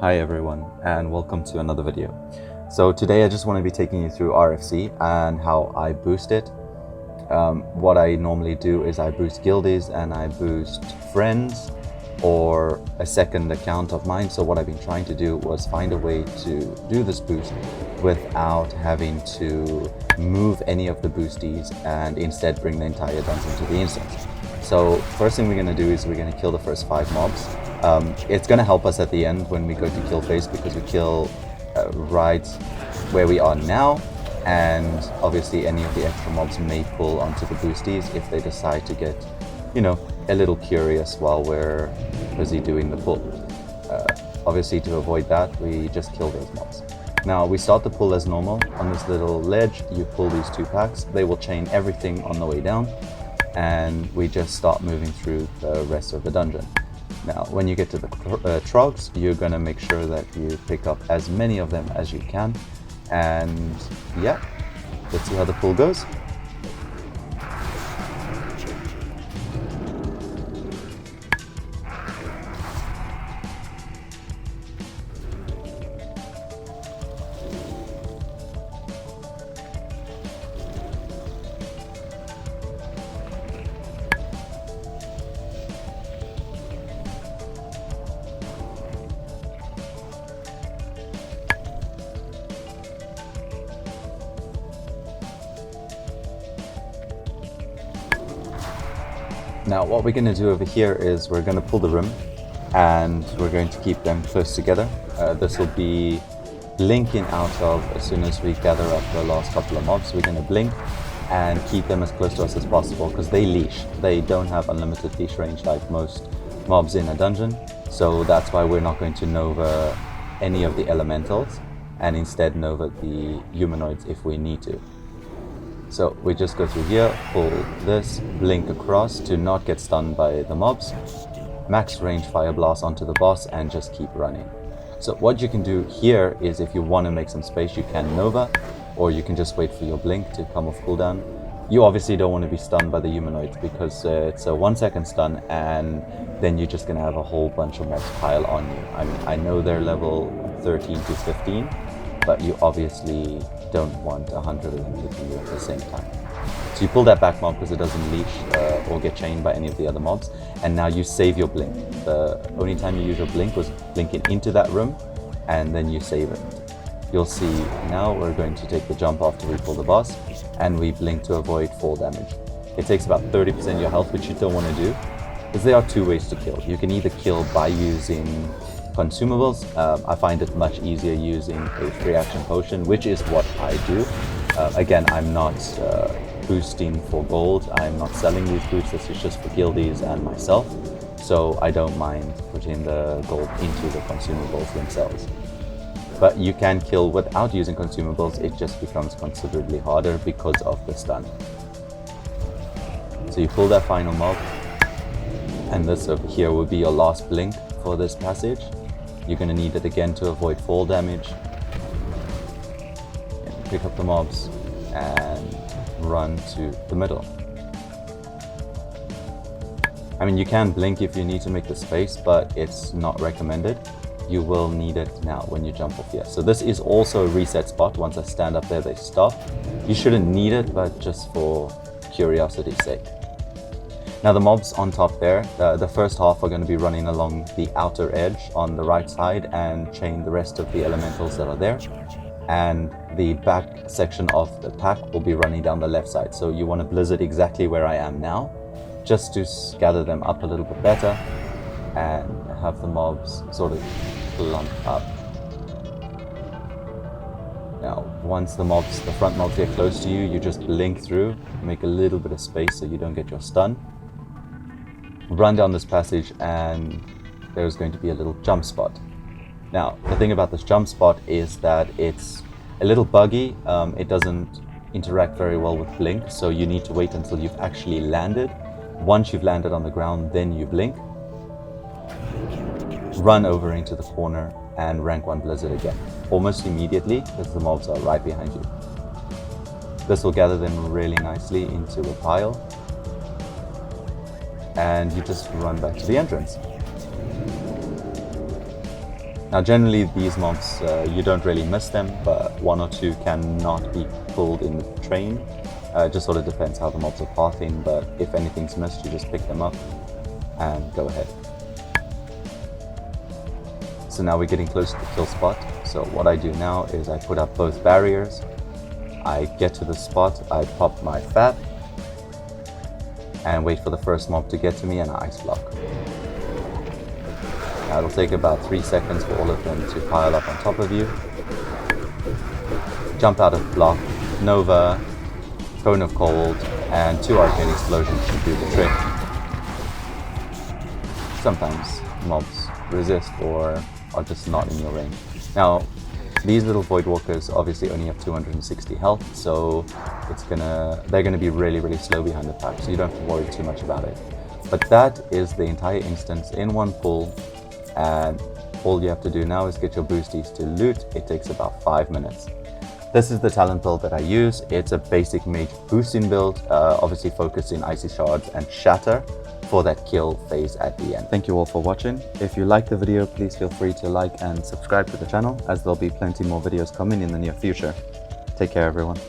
Hi everyone, and welcome to another video. So today I just want to be taking you through RFC and how I boost it. What I normally do is I boost guildies and I boost friends or a second account of mine. So what I've been trying to do was find a way to do this boost without having to move any of the boosties and instead bring the entire dungeon to the instance. So first thing we're going to do is we're going to kill the first 5 mobs. It's going to help us at the end when we go to kill phase because we kill right where we are now, and obviously any of the extra mobs may pull onto the boosties if they decide to get, a little curious while we're busy doing the pull. Obviously to avoid that, we just kill those mobs. Now we start the pull as normal. On this little ledge, you pull these 2 packs. They will chain everything on the way down, and we just start moving through the rest of the dungeon. Now, when you get to the trogs, you're going to make sure that you pick up as many of them as you can. And yeah, let's see how the pull goes. Now what we're going to do over here is we're going to pull the rim and we're going to keep them close together. This will be blinking out of as soon as we gather up the last couple of mobs. We're going to blink and keep them as close to us as possible because they leash. They don't have unlimited leash range like most mobs in a dungeon. So that's why we're not going to Nova any of the elementals and instead Nova the humanoids if we need to. So we just go through here, pull this, blink across to not get stunned by the mobs, max range fire blast onto the boss and just keep running. So what you can do here is if you want to make some space, you can Nova, or you can just wait for your blink to come off cooldown. You obviously don't want to be stunned by the humanoids because it's a 1-second stun and then you're just going to have a whole bunch of mobs pile on you. I mean, I know they're level 13 to 15, but you obviously don't want 100 of them hitting you at the same time. So you pull that back mob because it doesn't leash or get chained by any of the other mobs, and now you save your blink. The only time you use your blink was blinking into that room, and then you save it. You'll see now we're going to take the jump after we pull the boss, and we blink to avoid fall damage. It takes about 30% of your health, which you don't want to do, because there are 2 ways to kill. You can either kill by using consumables. I find it much easier using a free action potion, which is what I do. Again, I'm not boosting for gold. I'm not selling these boosts. This is just for guildies and myself. So I don't mind putting the gold into the consumables themselves. But you can kill without using consumables. It just becomes considerably harder because of the stun. So you pull that final mob, and this over here will be your last blink for this passage. You're going to need it again to avoid fall damage. And pick up the mobs and run to the middle. I mean, you can blink if you need to make the space, but it's not recommended. You will need it now when you jump off here. So this is also a reset spot. Once I stand up there, they stop. You shouldn't need it, but just for curiosity's sake. Now the mobs on top there, the first half are going to be running along the outer edge on the right side and chain the rest of the elementals that are there. And the back section of the pack will be running down the left side. So you want to blizzard exactly where I am now, just to gather them up a little bit better and have the mobs sort of clump up. Now, once the front mobs get close to you, you just blink through, make a little bit of space so you don't get your stun. Run down this passage and there's going to be a little jump spot. Now, the thing about this jump spot is that it's a little buggy. It doesn't interact very well with blink, so you need to wait until you've actually landed. Once you've landed on the ground, then you blink. Run over into the corner and rank 1 blizzard again, almost immediately because the mobs are right behind you. This will gather them really nicely into a pile, and you just run back to the entrance. Now generally these mobs, you don't really miss them, but 1 or 2 cannot be pulled in the train. It just sort of depends how the mobs are pathing, but if anything's missed, you just pick them up and go ahead. So now we're getting close to the kill spot. So what I do now is I put up both barriers. I get to the spot, I pop my FAP, and wait for the first mob to get to me and I ice block. Now it'll take about 3 seconds for all of them to pile up on top of you. Jump out of block, Nova, Cone of Cold, and 2 Arcane Explosions should do the trick. Sometimes mobs resist or are just not in your range. Now, these little Voidwalkers obviously only have 260 health, so they're gonna be really slow behind the pack, so you don't have to worry too much about it. But that is the entire instance in one pull, and all you have to do now is get your boosties to loot. It takes about 5 minutes. This is the talent build that I use. It's a basic Mage Boosting build, obviously focused in Icy Shards and Shatter for that kill phase at the end. Thank you all for watching. If you liked the video, please feel free to like and subscribe to the channel, as there'll be plenty more videos coming in the near future. Take care, everyone.